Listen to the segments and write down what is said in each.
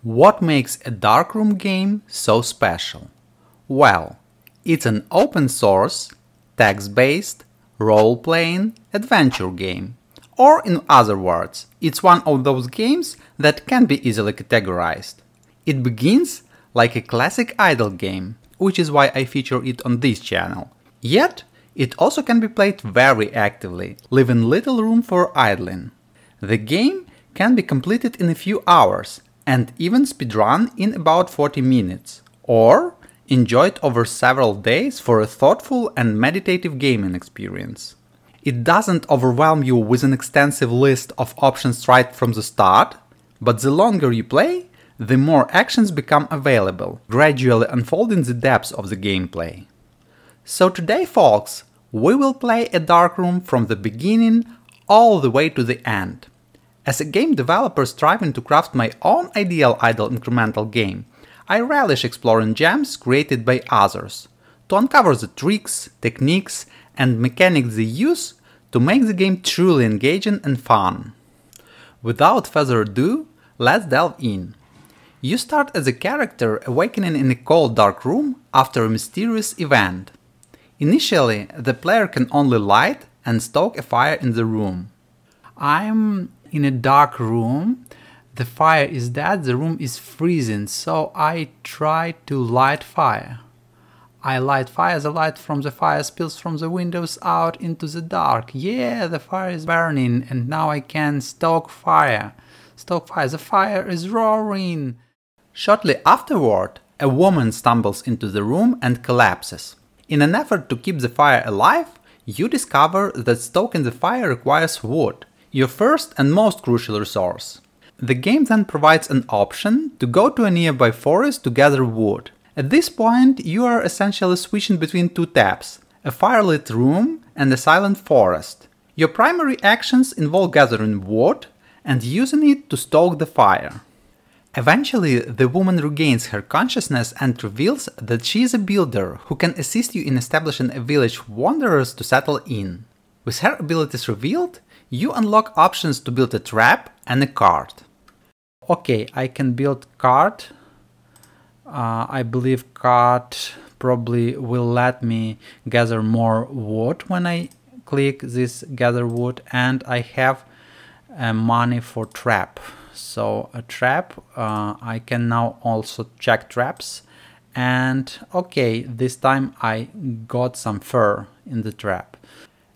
What makes a darkroom game so special? Well, it's an open source, text-based, role-playing adventure game. Or in other words, it's one of those games that can be easily categorized. It begins like a classic idle game, which is why I feature it on this channel. Yet, it also can be played very actively, leaving little room for idling. The game can be completed in a few hours, and even speedrun in about 40 minutes, or enjoyed over several days for a thoughtful and meditative gaming experience. It doesn't overwhelm you with an extensive list of options right from the start, but the longer you play, the more actions become available, gradually unfolding the depths of the gameplay. So today, folks, we will play a darkroom from the beginning all the way to the end. As a game developer striving to craft my own ideal idle incremental game, I relish exploring gems created by others, to uncover the tricks, techniques, and mechanics they use to make the game truly engaging and fun. Without further ado, let's delve in. You start as a character awakening in a cold dark room after a mysterious event. Initially, the player can only light and stoke a fire in the room. I'm in a dark room, the fire is dead, the room is freezing, so I try to light fire. I light fire, the light from the fire spills from the windows out into the dark. Yeah, the fire is burning and now I can stoke fire. Stoke fire, the fire is roaring. Shortly afterward, a woman stumbles into the room and collapses. In an effort to keep the fire alive, you discover that stoking the fire requires wood, your first and most crucial resource. The game then provides an option to go to a nearby forest to gather wood. At this point, you are essentially switching between two tabs, a firelit room and a silent forest. Your primary actions involve gathering wood and using it to stoke the fire. Eventually, the woman regains her consciousness and reveals that she is a builder who can assist you in establishing a village of wanderers to settle in. With her abilities revealed, you unlock options to build a trap and a cart. Okay, I can build cart. I believe cart probably will let me gather more wood when I click this gather wood, and I have money for trap. So a trap, I can now also check traps, and okay, this time I got some fur in the trap.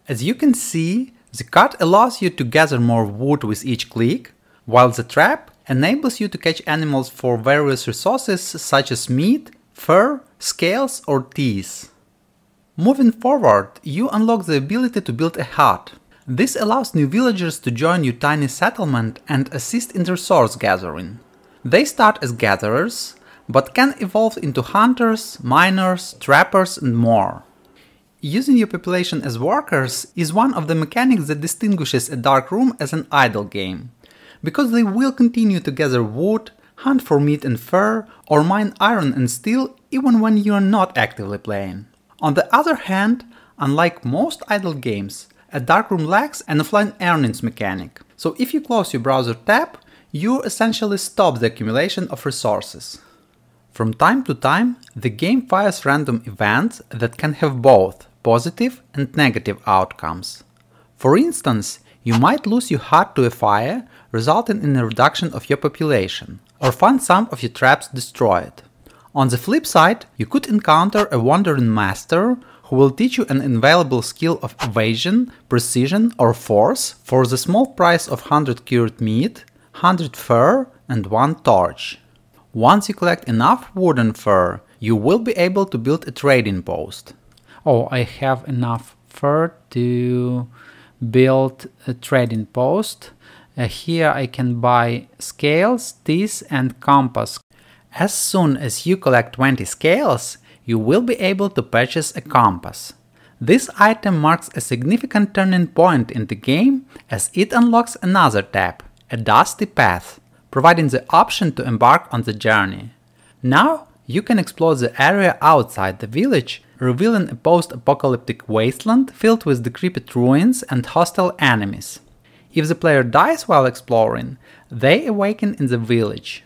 As you can see, the cart allows you to gather more wood with each click, while the trap enables you to catch animals for various resources such as meat, fur, scales, or teeth. Moving forward, you unlock the ability to build a hut. This allows new villagers to join your tiny settlement and assist in resource gathering. They start as gatherers, but can evolve into hunters, miners, trappers, and more. Using your population as workers is one of the mechanics that distinguishes a dark room as an idle game, because they will continue to gather wood, hunt for meat and fur, or mine iron and steel even when you are not actively playing. On the other hand, unlike most idle games, a darkroom lacks an offline earnings mechanic, so if you close your browser tab, you essentially stop the accumulation of resources. From time to time, the game fires random events that can have both positive and negative outcomes. For instance, you might lose your hut to a fire, resulting in a reduction of your population, or find some of your traps destroyed. On the flip side, you could encounter a wandering master who will teach you an invaluable skill of evasion, precision, or force for the small price of 100 cured meat, 100 fur, and 1 torch. Once you collect enough wood and fur, you will be able to build a trading post. Oh, I have enough fur to build a trading post. Here I can buy scales, teeth, and compass. As soon as you collect 20 scales, you will be able to purchase a compass. This item marks a significant turning point in the game as it unlocks another tab, a dusty path, providing the option to embark on the journey. Now you can explore the area outside the village, revealing a post-apocalyptic wasteland filled with decrepit ruins and hostile enemies. If the player dies while exploring, they awaken in the village.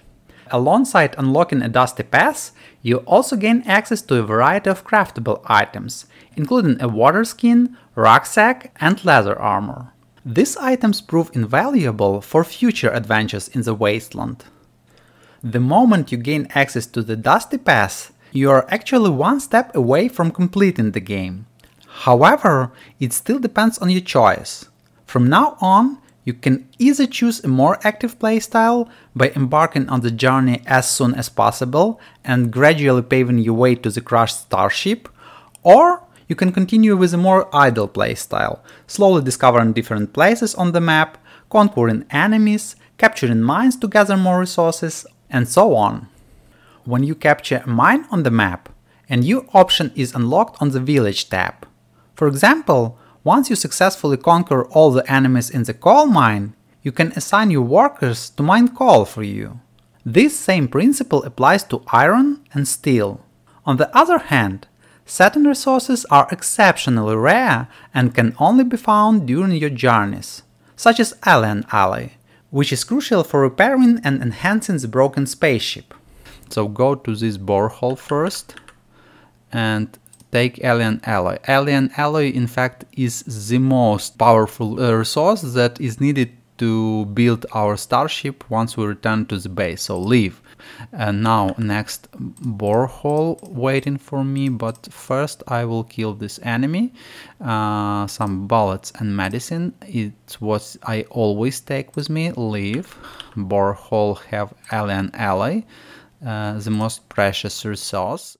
Alongside unlocking a dusty pass, you also gain access to a variety of craftable items, including a water skin, rucksack, and leather armor. These items prove invaluable for future adventures in the wasteland. The moment you gain access to the dusty pass, you are actually one step away from completing the game. However, it still depends on your choice. From now on, you can either choose a more active playstyle by embarking on the journey as soon as possible and gradually paving your way to the crashed starship, or you can continue with a more idle playstyle, slowly discovering different places on the map, conquering enemies, capturing mines to gather more resources, and so on. When you capture a mine on the map, a new option is unlocked on the Village tab. For example, once you successfully conquer all the enemies in the coal mine, you can assign your workers to mine coal for you. This same principle applies to iron and steel. On the other hand, certain resources are exceptionally rare and can only be found during your journeys, such as Alien Alloy, which is crucial for repairing and enhancing the broken spaceship. So go to this borehole first and take Alien Alloy. Alien Alloy, in fact, is the most powerful resource that is needed to build our starship once we return to the base. So leave. And now next borehole waiting for me, but first I will kill this enemy. Some bullets and medicine. It's what I always take with me. Leave. Borehole have Alien Alloy, the most precious resource.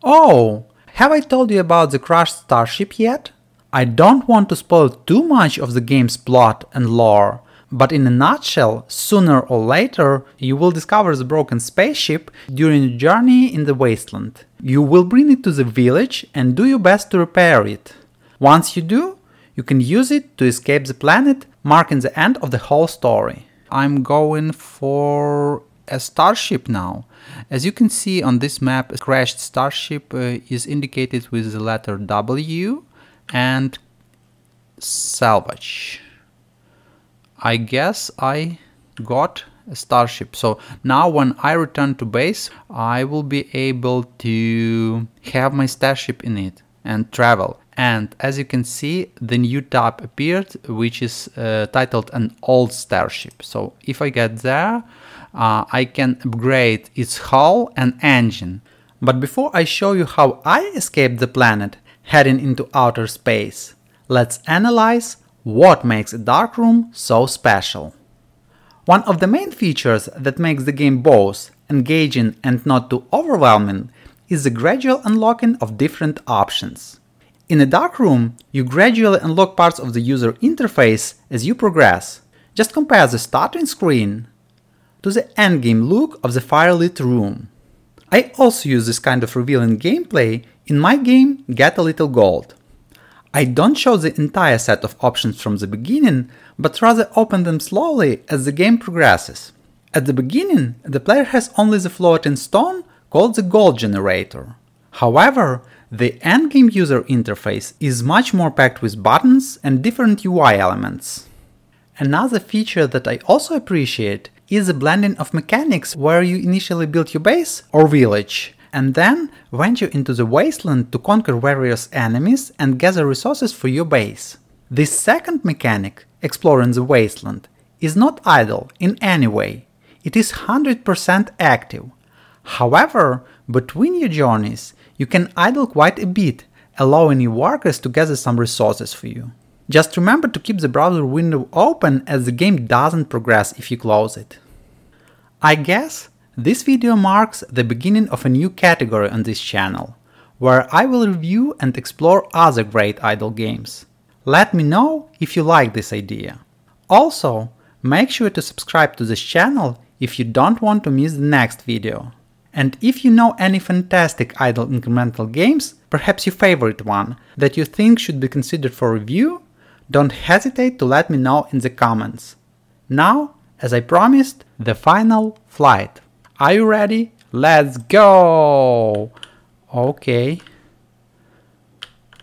Oh! Have I told you about the crashed starship yet? I don't want to spoil too much of the game's plot and lore, but in a nutshell, sooner or later you will discover the broken spaceship during your journey in the wasteland. You will bring it to the village and do your best to repair it. Once you do, you can use it to escape the planet, marking the end of the whole story. I'm going for a starship now. As you can see on this map, a crashed starship is indicated with the letter W and salvage. I guess I got a starship. So now when I return to base, I will be able to have my starship in it and travel. And as you can see, the new tab appeared, which is titled an old starship. So if I get there, I can upgrade its hull and engine. But before I show you how I escaped the planet, heading into outer space, let's analyze what makes a dark room so special. One of the main features that makes the game both engaging and not too overwhelming is the gradual unlocking of different options. In a dark room, you gradually unlock parts of the user interface as you progress. Just compare the starting screen to the endgame look of the firelit room. I also use this kind of revealing gameplay in my game Get a Little Gold. I don't show the entire set of options from the beginning, but rather open them slowly as the game progresses. At the beginning, the player has only the floating stone called the gold generator. However, the endgame user interface is much more packed with buttons and different UI elements. Another feature that I also appreciate is the blending of mechanics where you initially build your base or village, and then venture into the wasteland to conquer various enemies and gather resources for your base. This second mechanic, exploring the wasteland, is not idle in any way. It is 100% active. However, between your journeys, you can idle quite a bit, allowing your workers to gather some resources for you. Just remember to keep the browser window open as the game doesn't progress if you close it. I guess this video marks the beginning of a new category on this channel, where I will review and explore other great idle games. Let me know if you like this idea. Also, make sure to subscribe to this channel if you don't want to miss the next video. And if you know any fantastic idle incremental games, perhaps your favorite one, that you think should be considered for review, don't hesitate to let me know in the comments. Now, as I promised, the final flight. Are you ready? Let's go! Okay.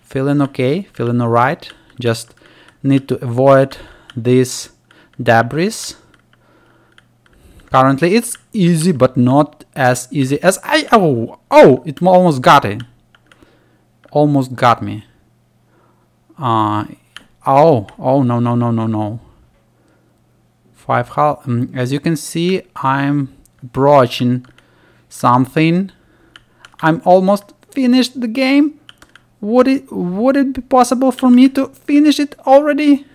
Feeling okay, feeling alright. Just need to avoid this debris Currently it's easy, but not as easy as it almost got it. Almost got me. No. 5 health. As you can see, I'm approaching something. I'm almost finished the game. Would it be possible for me to finish it already?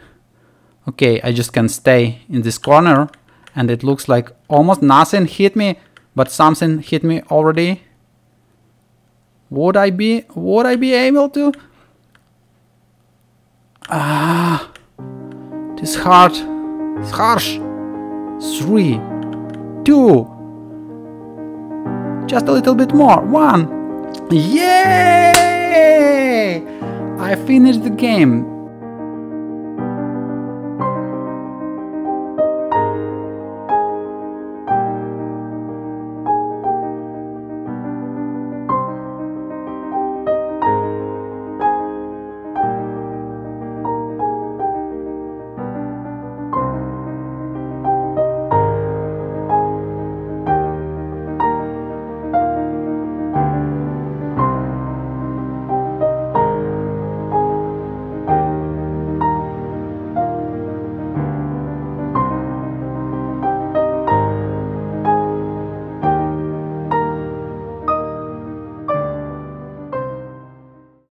Okay, I just can stay in this corner, and it looks like almost nothing hit me, but something hit me already. Would I be able to? It's hard. It's harsh. 3, 2. Just a little bit more. 1. Yay! I finished the game.